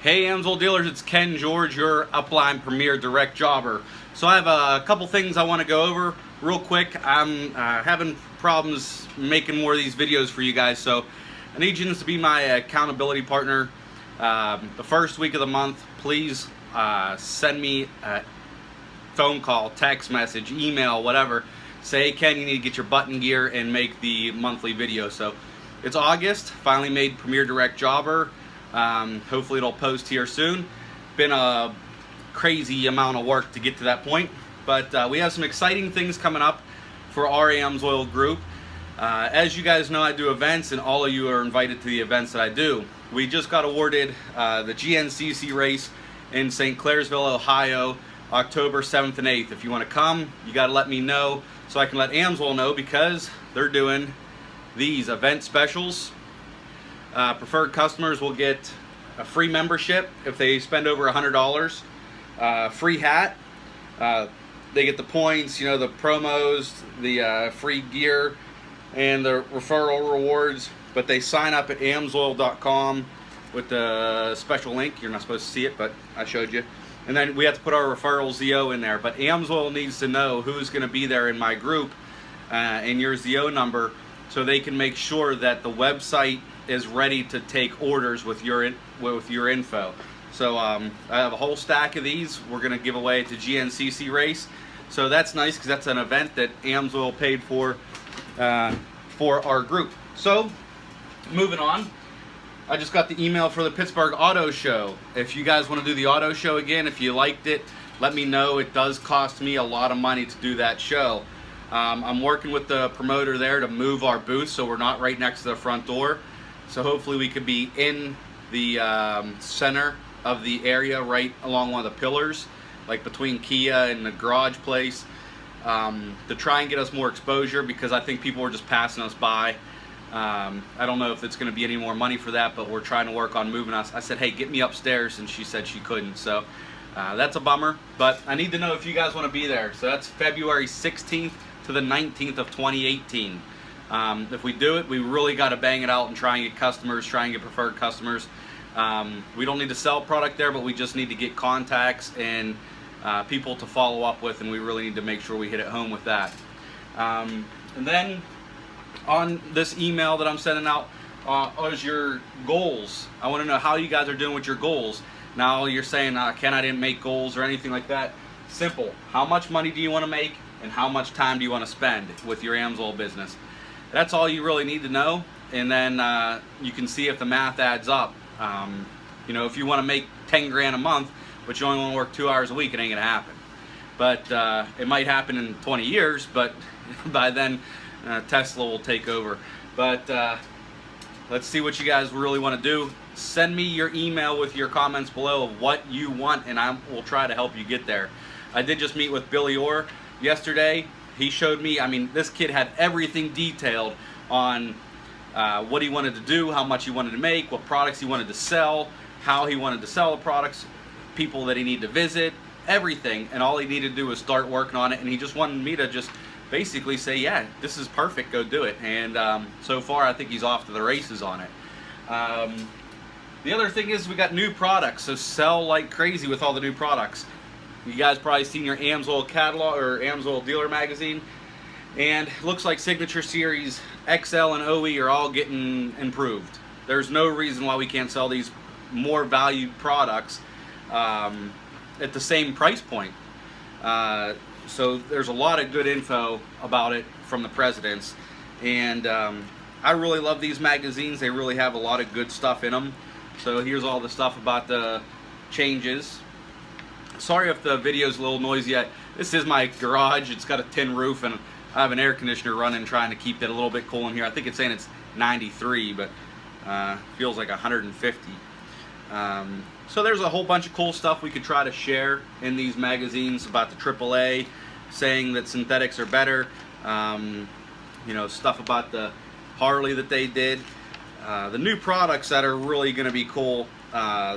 Hey AMSOIL dealers, it's Ken George, your upline premier direct jobber. So I have a couple things I want to go over real quick. I'm having problems making more of these videos for you guys, so I need you to be my accountability partner. The first week of the month, please send me a phone call, text message, email, whatever. Say, hey, Ken, you need to get your button gear and make the monthly video. So it's August, finally made Premier Direct Jobber. Hopefully it'll post here soon. Been a crazy amount of work to get to that point, but we have some exciting things coming up for our AMSOIL group. As you guys know, I do events, and all of you are invited to the events that I do. We just got awarded the GNCC race in Clairsville, Ohio, October 7th and 8th. If you want to come, you got to let me know so I can let AMSOIL know, because they're doing these event specials. Preferred customers will get a free membership if they spend over $100, free hat, they get the points, you know, the promos, the free gear, and the referral rewards. But they sign up at AMSOIL.com with the special link. You're not supposed to see it, but I showed you. And then we have to put our referral ZO in there. But AMSOIL needs to know who's going to be there in my group and your ZO number, so they can make sure that the website is ready to take orders with your info. So I have a whole stack of these we're going to give away to GNCC race. So that's nice, because that's an event that AMSOIL paid for our group. So moving on, I just got the email for the Pittsburgh Auto Show. If you guys want to do the auto show again, if you liked it, let me know. It does cost me a lot of money to do that show. I'm working with the promoter there to move our booth so we're not right next to the front door. So hopefully we could be in the center of the area, right along one of the pillars, like between Kia and the garage place, to try and get us more exposure, because I think people are just passing us by. I don't know if it's going to be any more money for that, but we're trying to work on moving us. I said, hey, get me upstairs, and she said she couldn't. So that's a bummer, but I need to know if you guys want to be there. So that's February 16th to the 19th of 2018. If we do it, we really got to bang it out and try and get customers, try and get preferred customers. We don't need to sell product there, but we just need to get contacts and people to follow up with, and we really need to make sure we hit it home with that. And then on this email that I'm sending out is your goals. I want to know how you guys are doing with your goals. Now you're saying, Ken, I didn't make goals or anything like that. Simple. How much money do you want to make, and how much time do you want to spend with your AMSOIL business? That's all you really need to know, and then you can see if the math adds up. You know, if you want to make 10 grand a month, but you only want to work 2 hours a week, it ain't gonna happen. But it might happen in 20 years, but by then Tesla will take over. But let's see what you guys really want to do. Send me your email with your comments below of what you want, and I will try to help you get there. I did just meet with Billy Orr yesterday. He showed me, I mean, this kid had everything detailed on what he wanted to do, how much he wanted to make, what products he wanted to sell, how he wanted to sell the products, people that he needed to visit, everything. And all he needed to do was start working on it. And he just wanted me to just basically say, yeah, this is perfect, go do it. And so far, I think he's off to the races on it. The other thing is we got new products, so sell like crazy with all the new products. You guys probably seen your AMSOIL catalog or AMSOIL dealer magazine, and it looks like Signature Series XL and OE are all getting improved. There's no reason why we can't sell these more valued products at the same price point. So there's a lot of good info about it from the presidents, and I really love these magazines. They really have a lot of good stuff in them. So here's all the stuff about the changes. Sorry if the video's a little noisy. This is my garage. It's got a tin roof, and I have an air conditioner running, trying to keep it a little bit cool in here. I think it's saying it's 93, but feels like 150. So there's a whole bunch of cool stuff we could try to share in these magazines about the AAA, saying that synthetics are better. You know, stuff about the Harley that they did. The new products that are really going to be cool.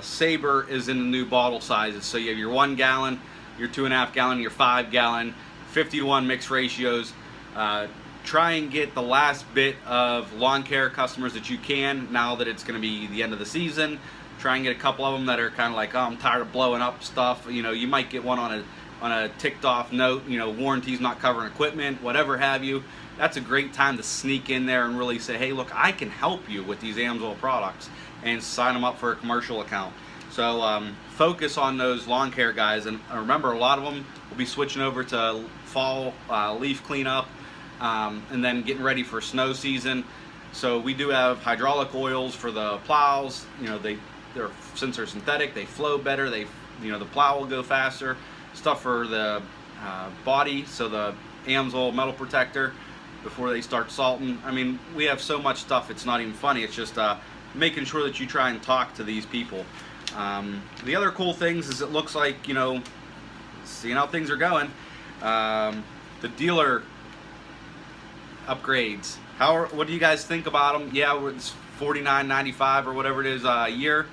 Sabre is in the new bottle sizes, so you have your 1 gallon, your 2.5 gallon, your 5 gallon, 50-to-1 mix ratios. Try and get the last bit of lawn care customers that you can now that it's going to be the end of the season. Try and get a couple of them that are kind of like, oh, I'm tired of blowing up stuff. You know, you might get one on a ticked off note, you know, warranties not covering equipment, whatever have you. That's a great time to sneak in there and really say, hey, look, I can help you with these AMSOIL products, and sign them up for a commercial account. So focus on those lawn care guys, and remember, a lot of them will be switching over to fall leaf cleanup, and then getting ready for snow season. So we do have hydraulic oils for the plows. You know, since they're synthetic, they flow better. You know, the plow will go faster. Stuff for the body, so the AMSOIL metal protector before they start salting. I mean, we have so much stuff, it's not even funny. It's just making sure that you try and talk to these people. The other cool things is, it looks like, you know, seeing how things are going, the dealer upgrades. What do you guys think about them? Yeah, it's $49.95 or whatever it is a year.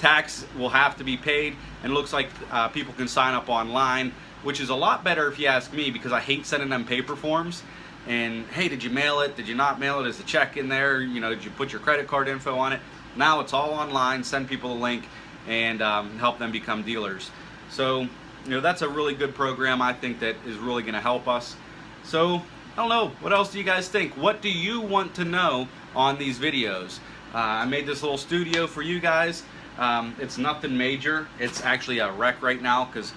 Tax will have to be paid, and it looks like people can sign up online, which is a lot better if you ask me, because I hate sending them paper forms. And hey, did you mail it? Did you not mail it? Is the check in there? You know, did you put your credit card info on it? Now it's all online. Send people a link and help them become dealers. So, you know, that's a really good program, I think, that is really going to help us. So, I don't know, what else do you guys think? What do you want to know on these videos? I made this little studio for you guys. It's nothing major. It's actually a wreck right now because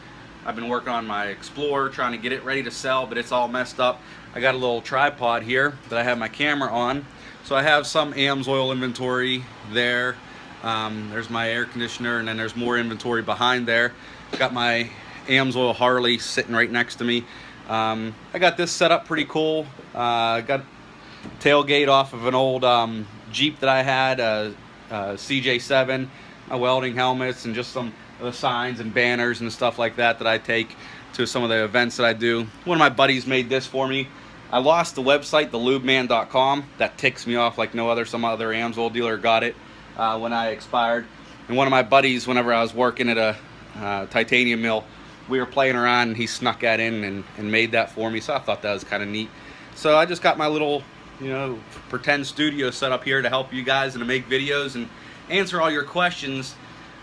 I've been working on my Explorer, trying to get it ready to sell, but it's all messed up. I got a little tripod here that I have my camera on. So I have some AMSOIL inventory there. There's my air conditioner, and then there's more inventory behind there. Got my AMSOIL Harley sitting right next to me. I got this set up pretty cool. Got tailgate off of an old Jeep that I had, CJ7, my welding helmets, and just some of the signs and banners and stuff like that that I take to some of the events that I do. One of my buddies made this for me. I lost the website, thelubeman.com. That ticks me off like no other. Some other AMSOIL dealer got it when I expired. And one of my buddies, whenever I was working at a titanium mill, we were playing around, and he snuck that in and made that for me. So I thought that was kind of neat. So I just got my little, you know, pretend studio set up here to help you guys and to make videos and answer all your questions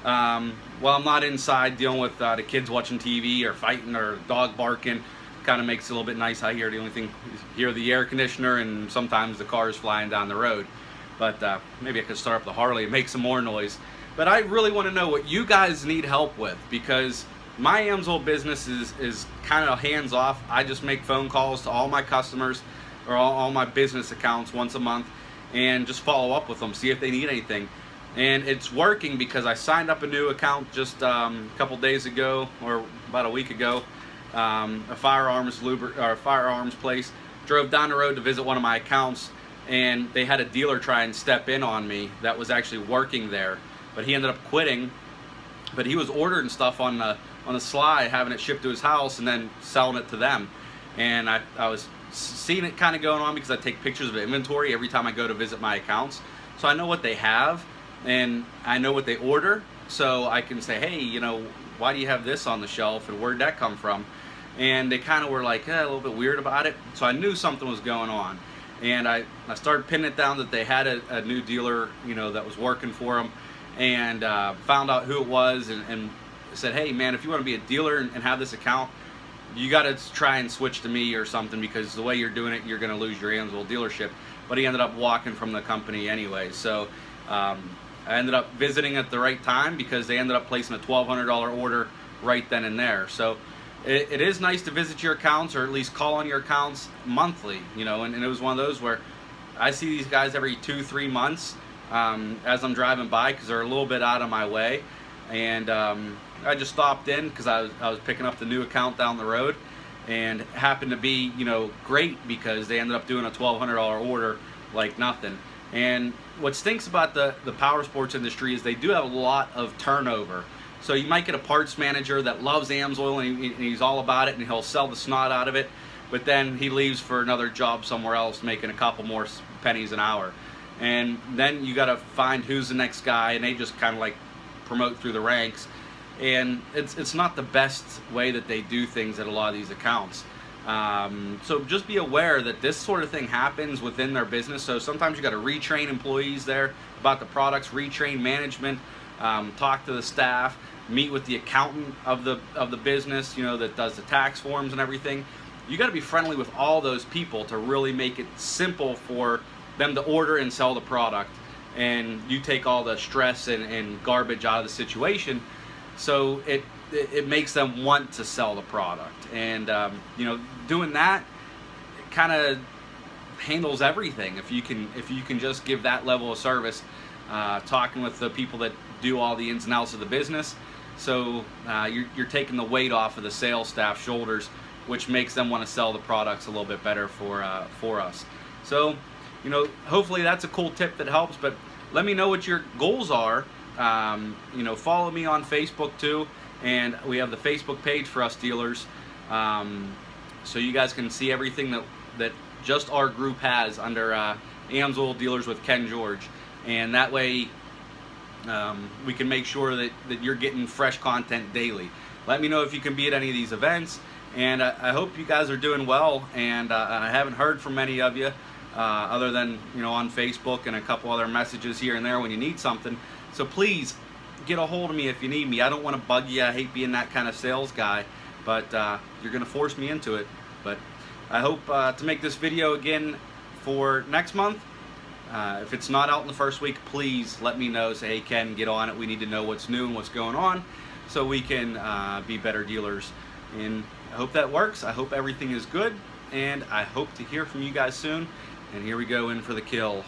while I'm not inside dealing with the kids watching TV or fighting or dog barking. Kind of makes it a little bit nice out here. The only thing is hear the air conditioner and sometimes the cars flying down the road. But maybe I could start up the Harley and make some more noise. But I really want to know what you guys need help with, because my AMSOIL business is kind of hands off. I just make phone calls to all my customers or all my business accounts once a month and just follow up with them, see if they need anything. And it's working because I signed up a new account just a couple days ago, or about a week ago. A firearms place. Drove down the road to visit one of my accounts, and they had a dealer try and step in on me that was actually working there, but he ended up quitting. But he was ordering stuff on the sly, having it shipped to his house and then selling it to them. And I was seeing it kind of going on because I take pictures of inventory every time I go to visit my accounts, so I know what they have and I know what they order, so I can say, hey, you know, why do you have this on the shelf and where'd that come from? And they kind of were like a little bit weird about it, so I knew something was going on. And I started pinning it down that they had a new dealer, you know, that was working for them, and found out who it was, and said, hey man, if you want to be a dealer and have this account, you got to try and switch to me or something, because the way you're doing it, you're going to lose your AMSOIL dealership. But he ended up walking from the company anyway. So I ended up visiting at the right time, because they ended up placing a $1,200 order right then and there. So it is nice to visit your accounts, or at least call on your accounts monthly, you know. And it was one of those where I see these guys every 2-3 months as I'm driving by, because they're a little bit out of my way. And I just stopped in because I was picking up the new account down the road, and happened to be, you know, great, because they ended up doing a $1,200 order like nothing. And what stinks about the power sports industry is they do have a lot of turnover. So you might get a parts manager that loves AMSOIL and he's all about it, and he'll sell the snot out of it, but then he leaves for another job somewhere else making a couple more pennies an hour. And then you got to find who's the next guy, and they just kind of like promote through the ranks. And it's not the best way that they do things at a lot of these accounts. So just be aware that this sort of thing happens within their business. So sometimes you got to retrain employees there about the products, retrain management talk to the staff, meet with the accountant of the business, you know, that does the tax forms and everything. You got to be friendly with all those people to really make it simple for them to order and sell the product, and you take all the stress and garbage out of the situation, so it makes them want to sell the product. And you know, doing that kind of handles everything. If you can just give that level of service, talking with the people that do all the ins and outs of the business, so you're taking the weight off of the sales staff shoulders, which makes them want to sell the products a little bit better for us. So, you know, hopefully that's a cool tip that helps. But let me know what your goals are. You know, follow me on Facebook too, and we have the Facebook page for us dealers, so you guys can see everything that just our group has under AMSOIL Dealers with Ken George, and that way we can make sure that you're getting fresh content daily. Let me know if you can be at any of these events, and I hope you guys are doing well. And I haven't heard from many of you other than, you know, on Facebook and a couple other messages here and there when you need something. So please get a hold of me if you need me. I don't want to bug you. I hate being that kind of sales guy, but you're going to force me into it. But I hope to make this video again for next month. If it's not out in the first week, please let me know. Say, hey Ken, get on it. We need to know what's new and what's going on, so we can be better dealers. And I hope that works. I hope everything is good, and I hope to hear from you guys soon. And here we go in for the kill.